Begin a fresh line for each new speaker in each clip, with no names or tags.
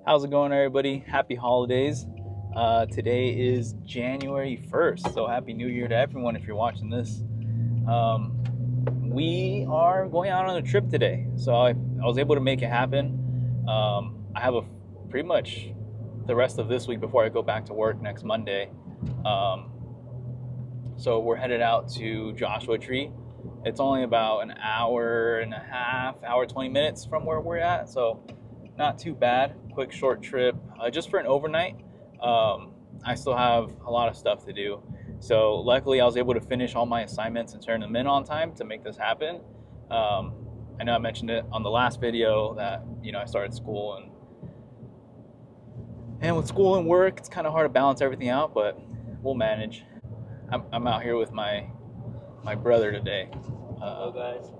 How's it going, everybody? Happy holidays. Today is January 1st, so happy new year to everyone if you're watching this. We are going out on a trip today, so I was able to make it happen. I have pretty much the rest of this week before I go back to work next Monday. So we're headed out to Joshua Tree. It's only about an hour and a half, hour 20 minutes from where we're at, so not too bad. Quick short trip, just for an overnight. I still have a lot of stuff to do, so luckily I was able to finish all my assignments and turn them in on time to make this happen. I know I mentioned it on the last video that I started school, and with school and work it's kind of hard to balance everything out, but we'll manage. I'm out here with my brother today.
Hello guys.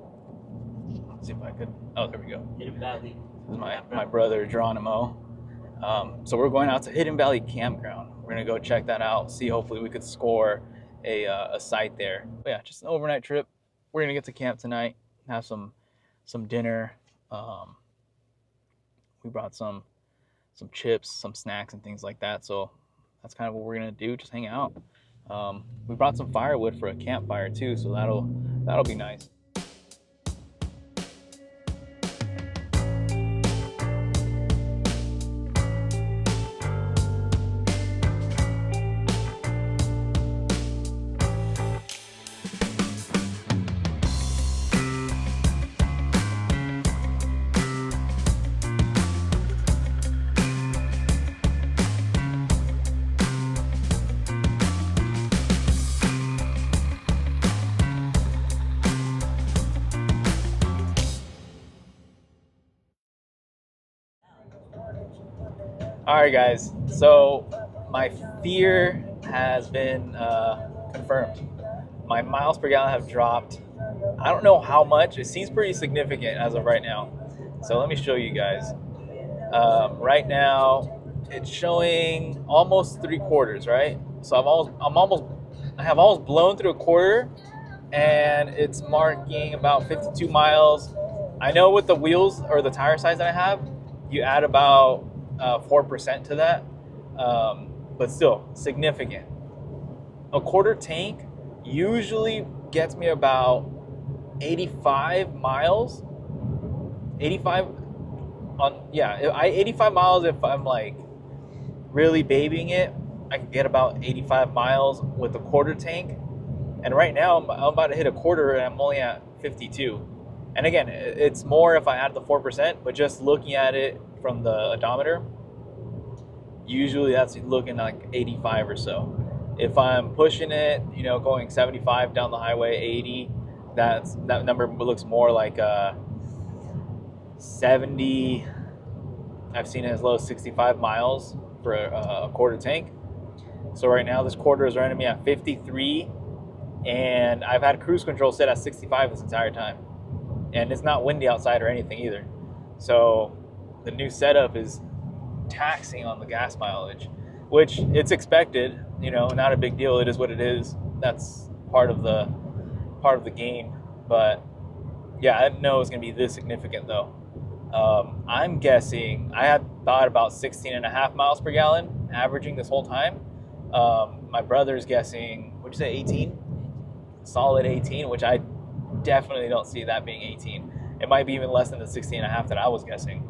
Let's see if I could. Oh, there we go.
Hidden Valley.
This is my brother Geronimo. So we're going out to Hidden Valley Campground. We're gonna go check that out. See, hopefully we could score a site there. But yeah, just an overnight trip. We're gonna get to camp tonight. Have some dinner. We brought some chips, some snacks, and things like that. So that's kind of what we're gonna do. Just hang out. We brought some firewood for a campfire too, so that'll be nice. All right, guys, so my fear has been confirmed. My miles per gallon have dropped. I don't know how much. It seems pretty significant as of right now. So let me show you guys. Right now, it's showing almost 3/4, right? So I have almost blown through a quarter, and it's marking about 52 miles. I know with the wheels or the tire size that I have, you add about 4% to that, but still significant. A quarter tank usually gets me about 85 miles. 85 miles if I'm like really babying it. I can get about 85 miles with a quarter tank, and right now I'm about to hit a quarter and I'm only at 52. And again, it's more if I add the 4%, but just looking at it from the odometer, usually that's looking like 85 or so. If I'm pushing it, going 75 down the highway, 80, that number looks more like 70. I've seen it as low as 65 miles for a quarter tank. So right now this quarter is running me at 53, and I've had cruise control set at 65 this entire time. And it's not windy outside or anything either. So the new setup is taxing on the gas mileage, which it's expected, not a big deal. It is what it is. That's part of the game. But yeah, I didn't know it was going to be this significant though. I'm guessing, I had thought about 16.5 miles per gallon averaging this whole time. My brother's guessing, what'd you say, 18? Solid 18, which I definitely don't see that being 18. It might be even less than the 16.5 that I was guessing.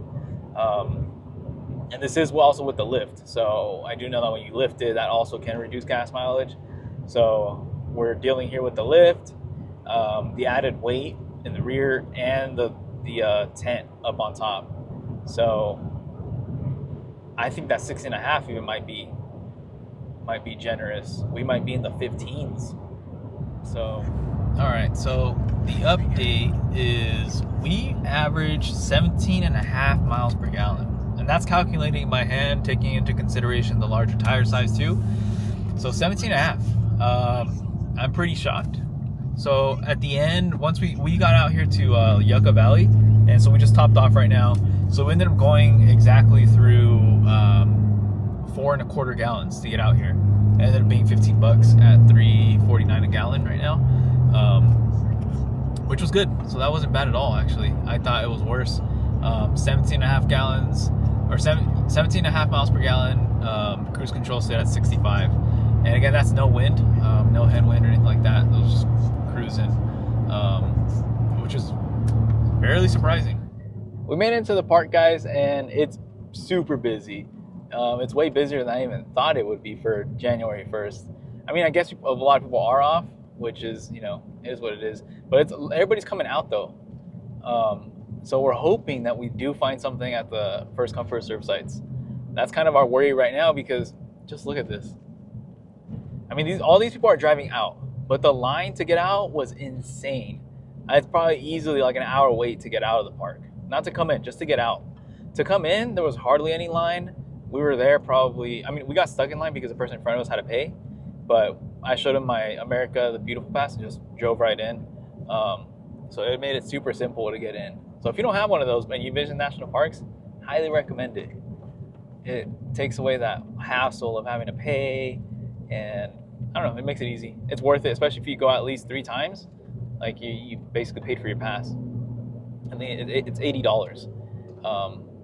And this is also with the lift. So I do know that when you lift it, that also can reduce gas mileage. So we're dealing here with the lift, the added weight in the rear, and the tent up on top. So I think that 6.5 even might be generous. We might be in the 15s. So, all right, so the update is we average 17.5 miles per gallon. And that's calculating by hand, taking into consideration the larger tire size too. So 17.5. I'm pretty shocked. So at the end, once we got out here to Yucca Valley, and so we just topped off right now. So we ended up going exactly through 4.25 gallons to get out here. It ended up being $15 at $3.49 a gallon right now. Which was good. So that wasn't bad at all, actually. I thought it was worse. 17.5 gallons or 17.5 miles per gallon. Cruise control set at 65. And again, that's no wind, no headwind or anything like that. It was just cruising, which is fairly surprising. We made it into the park, guys, and it's super busy. It's way busier than I even thought it would be for January 1st. I mean, I guess a lot of people are off, which is, you know, is what it is. But everybody's coming out though. So we're hoping that we do find something at the first come first serve sites. That's kind of our worry right now, because just look at this. I mean, all these people are driving out, but the line to get out was insane. It's probably easily like an hour wait to get out of the park. Not to come in, just to get out. To come in, there was hardly any line. We were there probably, I mean, we got stuck in line because the person in front of us had to pay, but I showed him my America the Beautiful pass and just drove right in. So it made it super simple to get in. So if you don't have one of those and you visit national parks, highly recommend it. It takes away that hassle of having to pay, and I don't know, it makes it easy. It's worth it, especially if you go out at least 3 times. Like you basically paid for your pass. I think it's $80.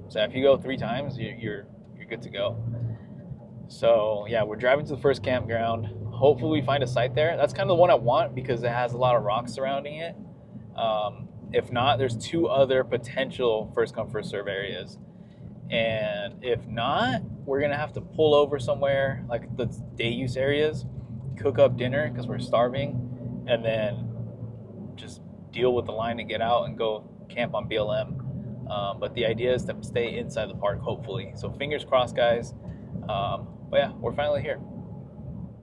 So if you go 3 times, you're good to go. So yeah, we're driving to the first campground. Hopefully we find a site there. That's kind of the one I want because it has a lot of rocks surrounding it. If not, there's 2 other potential first come first serve areas. And if not, we're gonna have to pull over somewhere like the day use areas, cook up dinner because we're starving, and then just deal with the line to get out and go camp on BLM. But the idea is to stay inside the park, hopefully. So fingers crossed, guys. But yeah, we're finally here.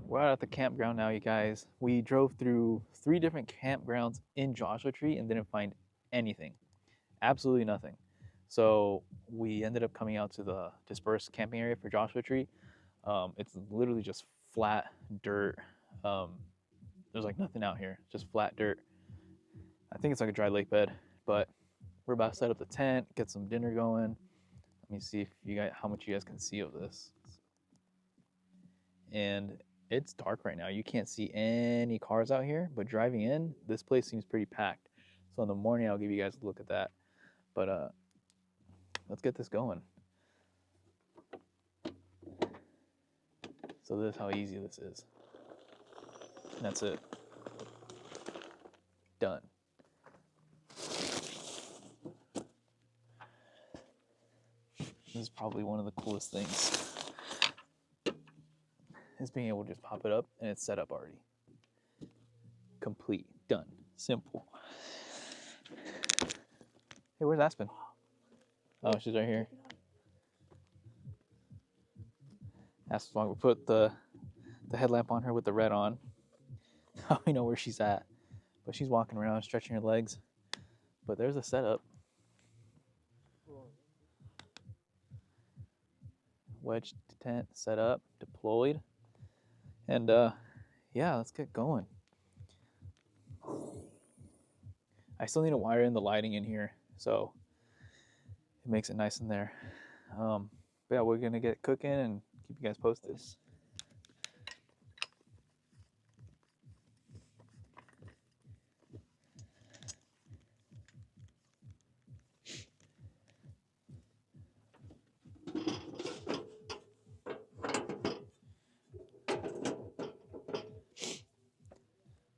We're out at the campground now, you guys. We drove through 3 different campgrounds in Joshua Tree and didn't find anything. Absolutely nothing. So we ended up coming out to the dispersed camping area for Joshua Tree. It's literally just flat dirt. There's like nothing out here, just flat dirt. I think it's like a dry lake bed, but we're about to set up the tent, get some dinner going. Let me see if you guys, how much you guys can see of this. And it's dark right now. You can't see any cars out here, but driving in, this place seems pretty packed. So in the morning, I'll give you guys a look at that. But let's get this going. So this is how easy this is. And that's it. Done. This is probably one of the coolest things, is being able to just pop it up and it's set up already. Complete. Done. Simple. Hey, where's Aspen? Oh, she's right here. Aspen's long. We put the headlamp on her with the red on. Now we know where she's at. But she's walking around, stretching her legs. But there's a setup. Wedge tent set up, deployed. And yeah, let's get going. I still need to wire in the lighting in here, so it makes it nice in there. But yeah, we're gonna get cooking and keep you guys posted.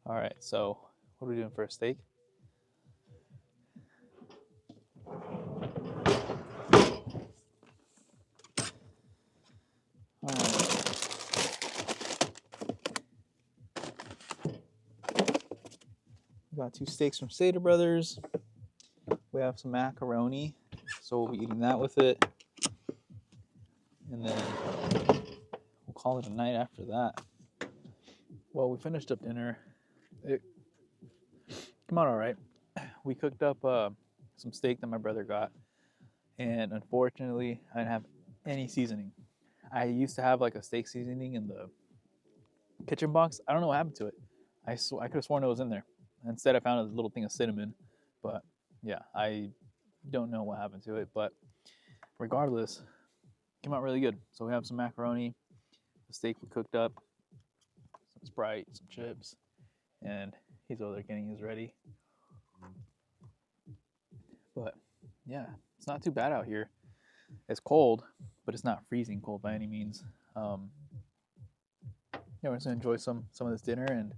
All right, so what are we doing for a steak? All right. We got 2 steaks from Seder Brothers. We have some macaroni, so we'll be eating that with it. And then we'll call it a night after that. Well, we finished up dinner. It came out all right. We cooked up some steak that my brother got, and unfortunately, I didn't have any seasoning. I used to have like a steak seasoning in the kitchen box. I don't know what happened to it. I could have sworn it was in there. Instead, I found a little thing of cinnamon. But yeah, I don't know what happened to it. But regardless, it came out really good. So we have some macaroni, the steak we cooked up, some Sprite, some chips, and he's over there getting his ready. But yeah, it's not too bad out here. It's cold, but it's not freezing cold by any means. We're just gonna enjoy some of this dinner, and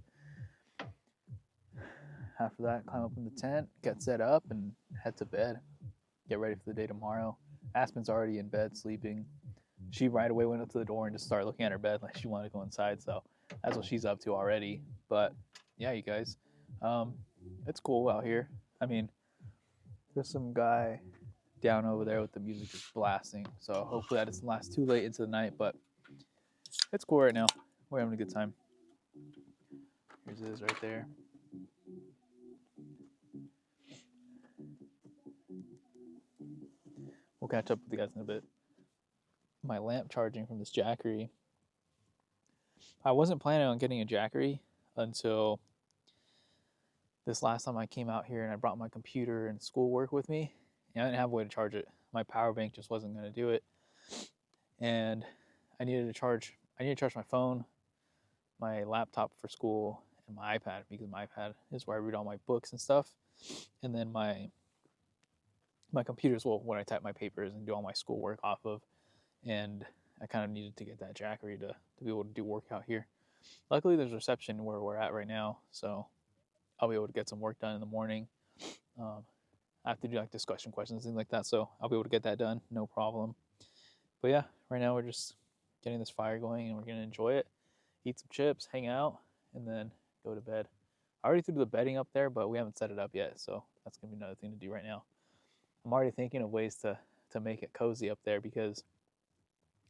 after that, climb up in the tent, get set up, and head to bed. Get ready for the day tomorrow. Aspen's already in bed sleeping. She right away went up to the door and just started looking at her bed like she wanted to go inside. So that's what she's up to already. But yeah, you guys, it's cool out here. I mean, there's some guy down over there with the music just blasting. So hopefully that doesn't last too late into the night. But it's cool right now. We're having a good time. Here's it is right there. We'll catch up with you guys in a bit. My lamp charging from this Jackery. I wasn't planning on getting a Jackery until this last time I came out here and I brought my computer and schoolwork with me. And I didn't have a way to charge it. My power bank just wasn't going to do it. And I needed to charge my phone, my laptop for school, and my iPad, because my iPad is where I read all my books and stuff. And then my computer is what I type my papers and do all my schoolwork off of. And I kind of needed to get that Jackery to be able to do work out here. Luckily, there's reception where we're at right now, so I'll be able to get some work done in the morning. I have to do like discussion questions, things like that, so I'll be able to get that done, no problem. But yeah, right now we're just getting this fire going, and we're gonna enjoy it, eat some chips, hang out, and then go to bed. I already threw the bedding up there, but we haven't set it up yet, so that's gonna be another thing to do right now. I'm already thinking of ways to make it cozy up there, because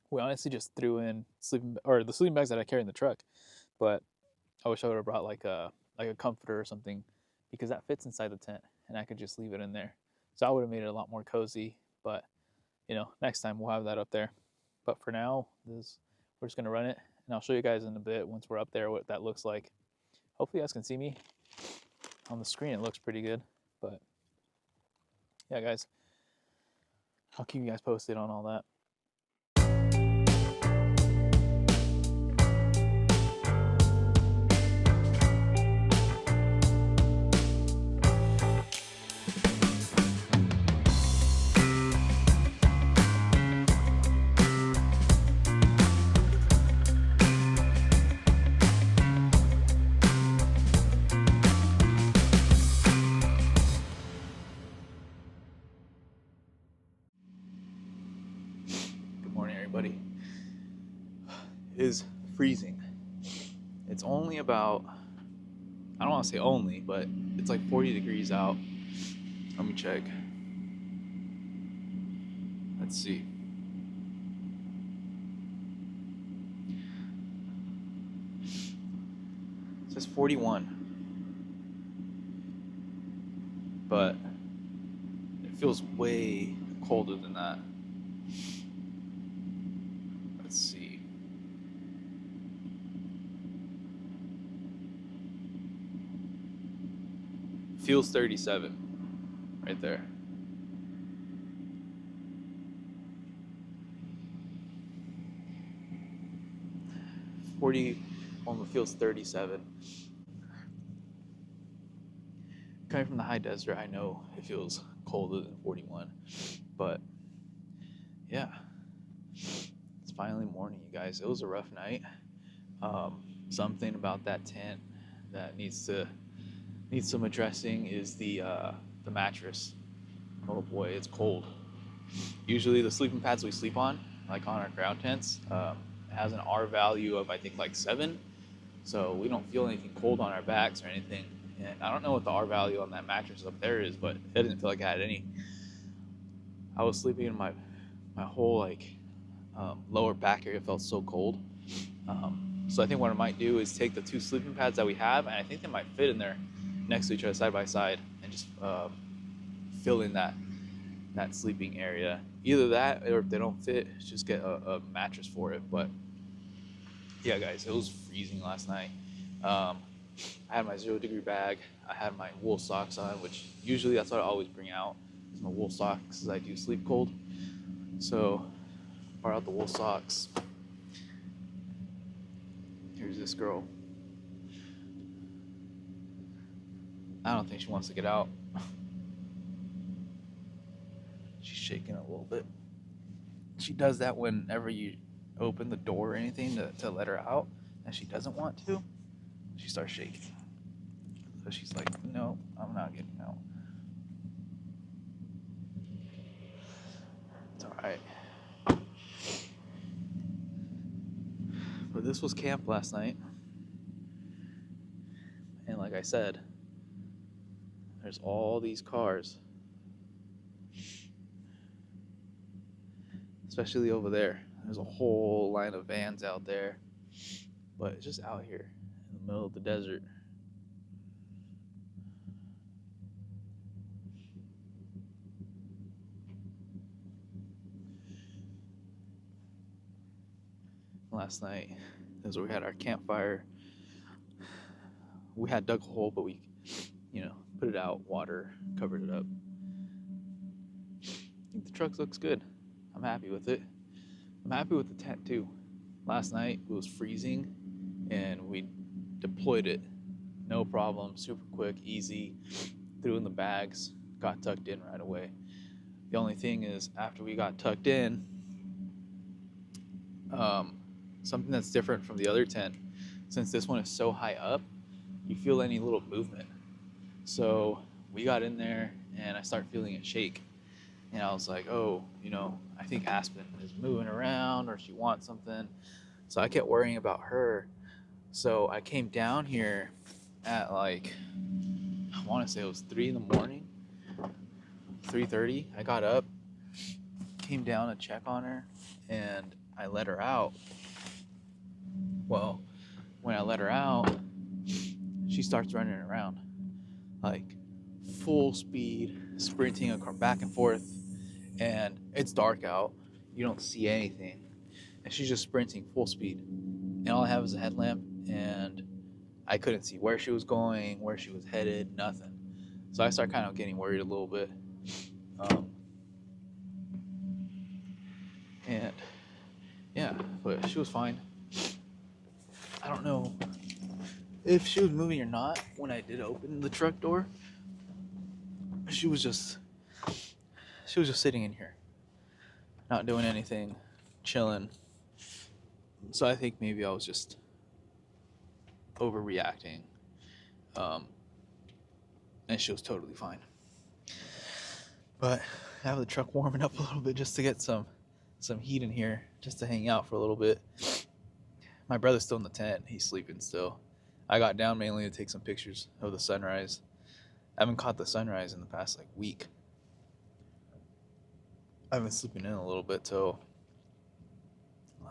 we honestly just threw in the sleeping bags that I carry in the truck, but I wish I would have brought like a comforter or something, because that fits inside the tent and I could just leave it in there. So I would have made it a lot more cozy. But next time we'll have that up there. But for now, we're just gonna run it, and I'll show you guys in a bit once we're up there what that looks like. Hopefully you guys can see me on the screen. It looks pretty good. But yeah, guys, I'll keep you guys posted on all that. Everybody, it is freezing. It's only about, I don't want to say only, but it's like 40 degrees out. Let me check. Let's see. It says 41, but it feels way colder than that. Let's see. Feels 37 right there. Almost feels 37. Coming from the high desert, I know it feels colder than 41, but yeah, it's finally morning, you guys. It was a rough night. Something about that tent that needs some addressing is the mattress. Oh boy, it's cold. Usually the sleeping pads we sleep on, like on our ground tents, has an R value of I think like 7, so we don't feel anything cold on our backs or anything. And I don't know what the R value on that mattress up there is, but it didn't feel like I had any. I was sleeping in my whole lower back area felt so cold. So I think what I might do is take the 2 sleeping pads that we have, and I think they might fit in there next to each other side by side, and just fill in that sleeping area. Either that, or if they don't fit, just get a mattress for it. But yeah, guys, it was freezing last night. I had my 0-degree bag. I had my wool socks on, which usually that's what I always bring out, is my wool socks, because I do sleep cold. So brought out the wool socks. Here's this girl. I don't think she wants to get out. She's shaking a little bit. she does that whenever you open the door or anything to let her out, and she doesn't want to, she starts shaking. So she's like, no, I'm not getting out. It's all right. But this was camp last night. And like I said, there's all these cars. Especially over there. There's a whole line of vans out there. But it's just out here in the middle of the desert. Last night is where we had our campfire. We had dug a hole, but we, put it out, water, covered it up. I think the truck looks good. I'm happy with it. I'm happy with the tent too. Last night it was freezing and we deployed it. No problem, super quick, easy. Threw in the bags, got tucked in right away. The only thing is after we got tucked in, something that's different from the other tent, since this one is so high up, you feel any little movement. So we got in there and I start feeling it shake. And I was like, oh, I think Aspen is moving around or she wants something. So I kept worrying about her. So I came down here at I want to say it was 3 in the morning, 3:30. I got up, came down to check on her, and I let her out. Well, when I let her out, she starts running around, full speed, sprinting back and forth, and it's dark out. You don't see anything, and she's just sprinting full speed. And all I have is a headlamp, and I couldn't see where she was going, where she was headed, nothing. So I start kind of getting worried a little bit. And yeah, but she was fine. I don't know if she was moving or not. When I did open the truck door, she was just sitting in here, not doing anything, chilling. So I think maybe I was just overreacting. And she was totally fine. But I have the truck warming up a little bit just to get some heat in here, just to hang out for a little bit. My brother's still in the tent. He's sleeping still. I got down mainly to take some pictures of the sunrise. I haven't caught the sunrise in the past week. I've been sleeping in a little bit till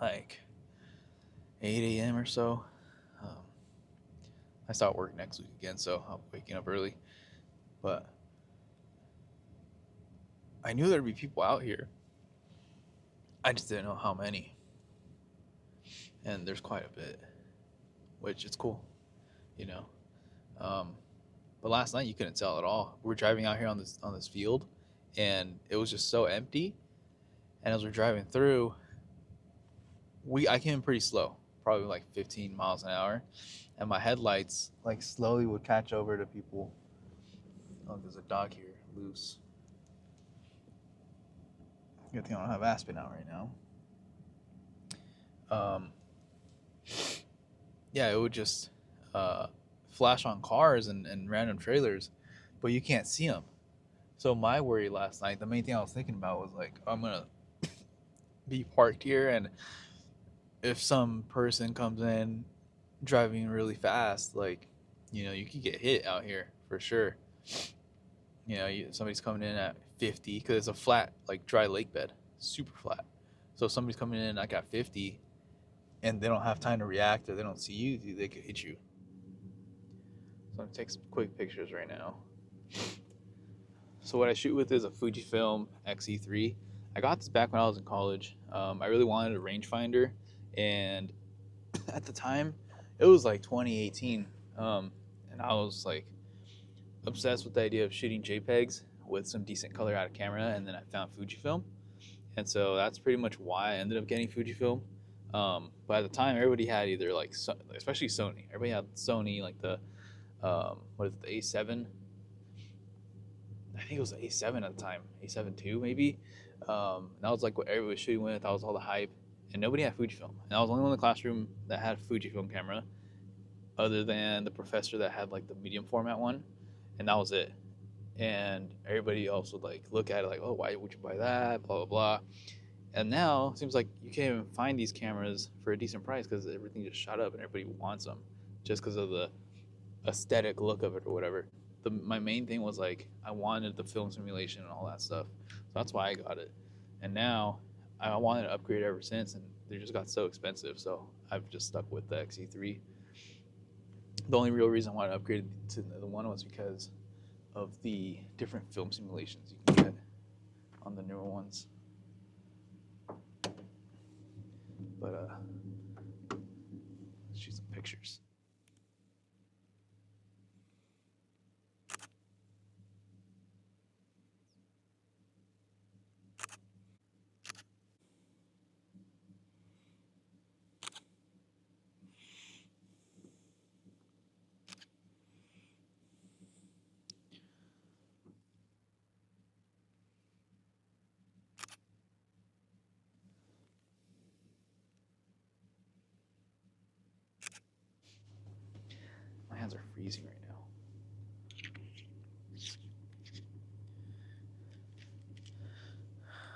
8 a.m. or so. I start work next week again, so I'm waking up early. But I knew there'd be people out here. I just didn't know how many. And there's quite a bit, which is cool, But last night you couldn't tell at all. We were driving out here on this field, and it was just so empty. And as we're driving through, I came in pretty slow, probably 15 miles an hour, and my headlights slowly would catch over to people. Oh, there's a dog here, loose. Good thing I don't have Aspen out right now. Yeah, it would just flash on cars and random trailers, but you can't see them. So my worry last night, the main thing I was thinking about was I'm gonna be parked here, and if some person comes in driving really fast, you could get hit out here for sure. Somebody's coming in at 50 because it's a flat, dry lake bed, super flat. So if somebody's coming in at 50 and they don't have time to react or they don't see you, they could hit you. So I'm gonna take some quick pictures right now. So what I shoot with is a Fujifilm X-E3. I got this back when I was in college. I really wanted a rangefinder, and at the time, it was 2018, and I was obsessed with the idea of shooting JPEGs with some decent color out of camera, and then I found Fujifilm, and so that's pretty much why I ended up getting Fujifilm. But at the time, everybody had either especially Sony. Everybody had Sony, the the A7. I think it was the A7 at the time, A7 II maybe. That was like what everybody was shooting with. That was all the hype, and nobody had Fujifilm. And I was the only one in the classroom that had a Fujifilm camera, other than the professor that had like the medium format one, and that was it. And everybody else would like look at it like, oh, why would you buy that? Blah blah blah. And now it seems like you can't even find these cameras for a decent price because everything just shot up and everybody wants them just because of the aesthetic look of it or whatever. My main thing was like I wanted the film simulation and all that stuff, so that's why I got it. And now I wanted to upgrade ever since, and they just got so expensive, so I've just stuck with the XE3. The only real reason I wanted to upgrade to the one was because of the different film simulations you can get on the newer ones. But let's shoot some pictures. My hands are freezing right now.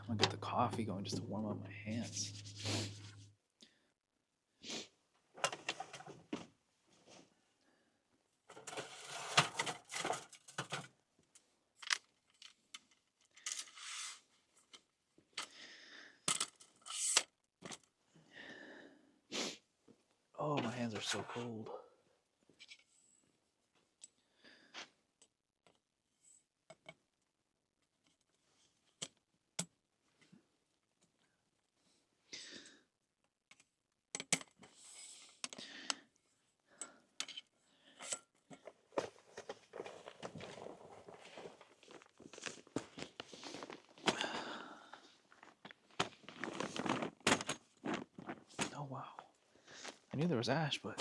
I'm gonna get the coffee going just to warm up my hands. Oh, my hands are so cold. Oh, wow. I knew there was ash, but...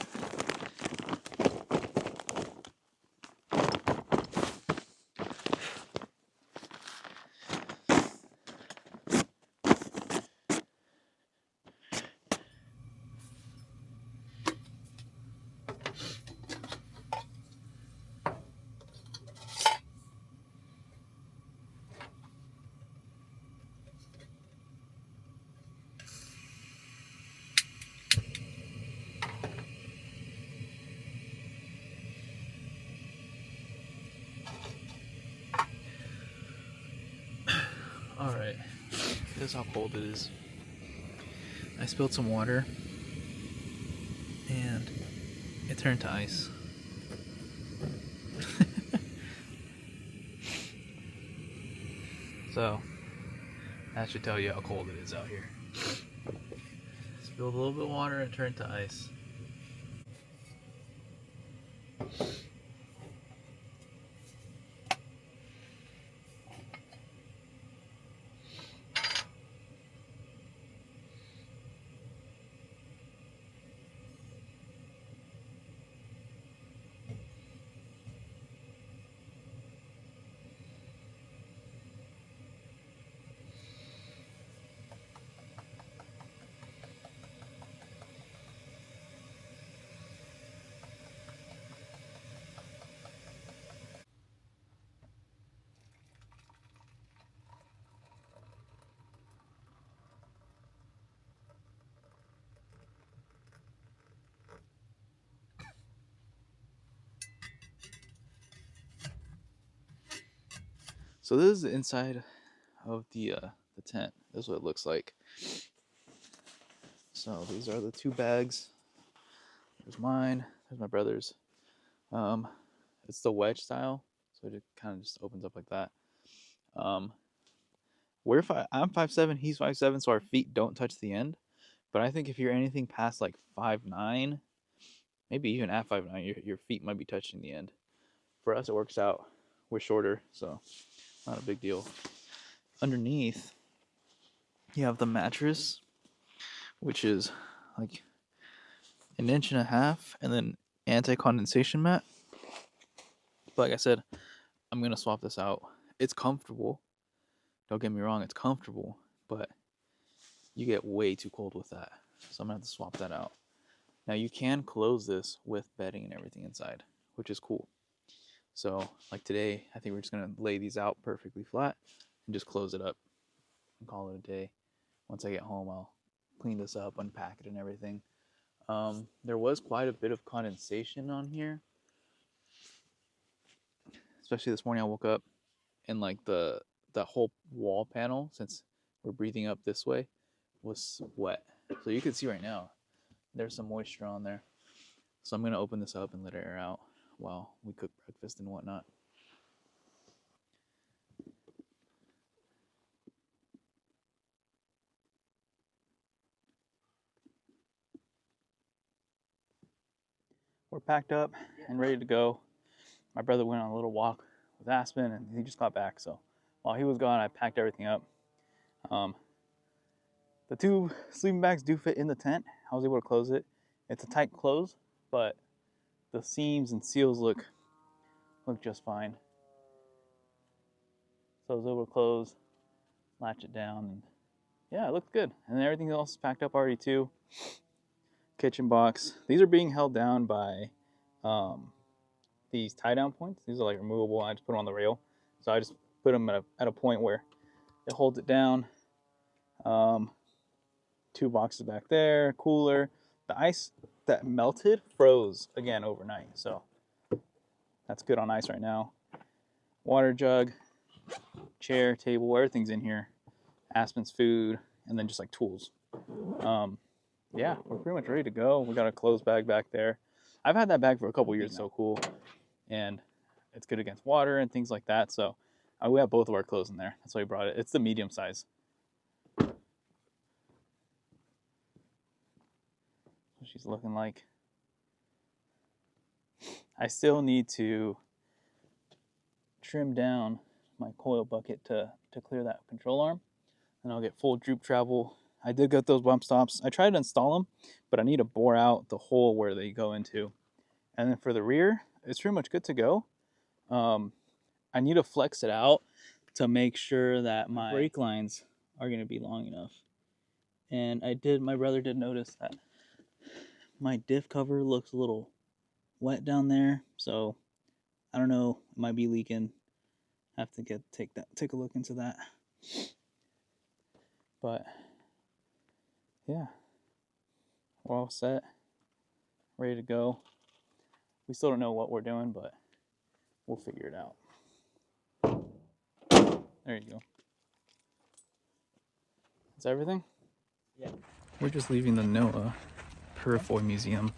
Alright, this is how cold it is. I spilled some water and it turned to ice. So, that should tell you how cold it is out here. Spilled a little bit of water and turned to ice. So this is the inside of the tent. This is what it looks like. So these are the two bags. There's mine. There's my brother's. It's the wedge style, so it kind of just opens up like that. I'm 5'7", he's 5'7", so our feet don't touch the end. But I think if you're anything past like 5'9", maybe even at 5'9", your feet might be touching the end. For us, it works out. We're shorter, so not a big deal. Underneath, you have the mattress, which is like 1.5 inches, and then anti-condensation mat. But like I said, I'm gonna swap this out. It's comfortable, Don't get me wrong, it's comfortable, but you get way too cold with that. So I'm gonna have to swap that out. Now you can close this with bedding and everything inside, which is cool. So like today, I think we're just gonna lay these out perfectly flat and just close it up and call it a day. Once I get home, I'll clean this up, unpack it and everything. There was quite a bit of condensation on here. Especially this morning I woke up and like the whole wall panel, since we're breathing up this way, was wet. So you can see right now, there's some moisture on there. So I'm gonna open this up and let it air out while we cook breakfast and whatnot. We're packed up and ready to go. My brother went on a little walk with Aspen and he just got back. So while he was gone, I packed everything up. The 2 sleeping bags do fit in the tent. I was able to close it. It's a tight close, but the seams and seals look just fine. So I was able to close, latch it down, and yeah, it looked good. And then everything else is packed up already too. Kitchen box. These are being held down by these tie down points. These are like removable. I just put them on the rail. So I just put them at a point where it holds it down. 2 boxes back there, cooler. The ice that melted froze again overnight. So that's good on ice right now. Water jug, chair, table, everything's in here. Aspen's food, and then just like tools. Yeah, we're pretty much ready to go. We got a clothes bag back there. I've had that bag for a couple years. It's so cool, and it's good against water and things like that. So we have both of our clothes in there. That's why we brought it. It's the medium size. What she's looking like. I still need to trim down my coil bucket to clear that control arm, and I'll get full droop travel. I did get those bump stops. I tried to install them, but I need to bore out the hole where they go into. And then for the rear, it's pretty much good to go. I need to flex it out to make sure that my brake lines are going to be long enough. And my brother did notice that my diff cover looks a little wet down there. So I don't know, it might be leaking. I have to take a look into that. But yeah, we're all set, ready to go. We still don't know what we're doing, but we'll figure it out. There you go. That's everything? Yeah. We're just leaving the NOAA Peroy Museum.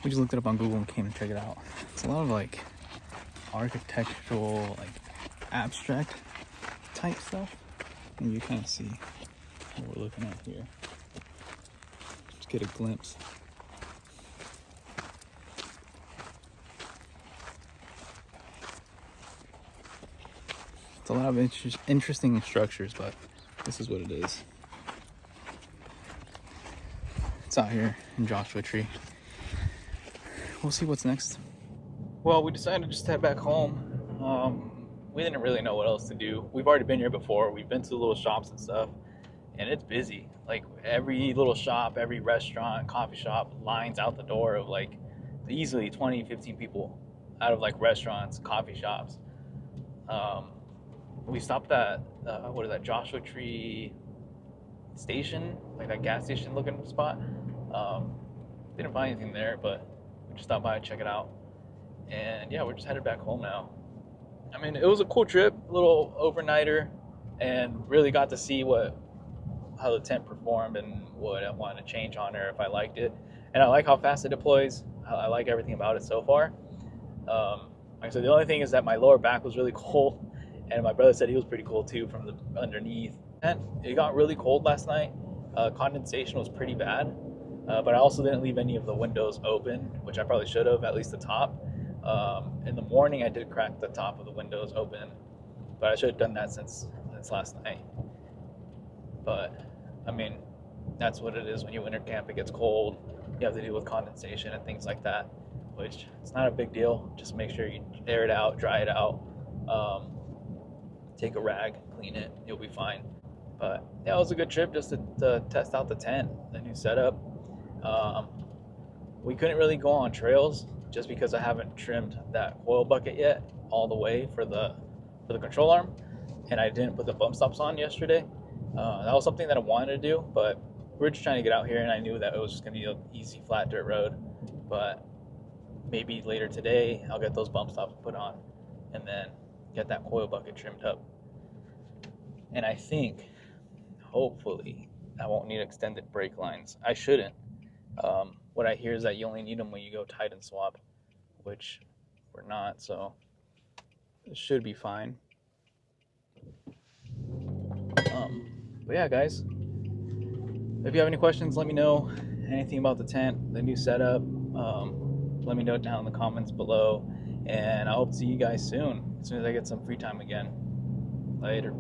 We just looked it up on Google and came to check it out. It's a lot of like architectural, like abstract type stuff. And you kind of see what we're looking at here. Just get a glimpse. It's a lot of interesting structures, but this is what it is. It's out here in Joshua Tree. We'll see what's next. Well, we decided to just head back home. We didn't really know what else to do. We've already been here before. We've been to the little shops and stuff, and it's busy. Like every little shop, every restaurant, coffee shop, lines out the door of like easily 20, 15 people out of like restaurants, coffee shops. We stopped at, Joshua Tree station, like that gas station looking spot. Didn't find anything there, but we just stopped by and check it out. And yeah, we're just headed back home now. I mean, it was a cool trip, a little overnighter, and really got to see how the tent performed and what I wanted to change on there if I liked it. And I like how fast it deploys. I like everything about it so far. Like I said, the only thing is that my lower back was really cold, and my brother said he was pretty cold too from the underneath. And it got really cold last night. Condensation was pretty bad, but I also didn't leave any of the windows open, which I probably should have, at least the top. In the morning, I did crack the top of the windows open, but I should have done that since last night. But I mean, that's what it is when you winter camp. It gets cold. You have to deal with condensation and things like that, which it's not a big deal. Just make sure you air it out, dry it out. Take a rag, clean it, you'll be fine. But yeah, it was a good trip just to test out the tent, the new setup. We couldn't really go on trails just because I haven't trimmed that coil bucket yet all the way for the control arm, and I didn't put the bump stops on yesterday. That was something that I wanted to do, but we were just trying to get out here, and I knew that it was just gonna be an easy flat dirt road. But maybe later today I'll get those bump stops put on, and then get that coil bucket trimmed up. And I think, hopefully, I won't need extended brake lines. I shouldn't. What I hear is that you only need them when you go tight and swap, which we're not, so it should be fine. But yeah, guys, if you have any questions, let me know. Anything about the tent, the new setup, let me know down in the comments below. And I hope to see you guys soon, as soon as I get some free time again. Later.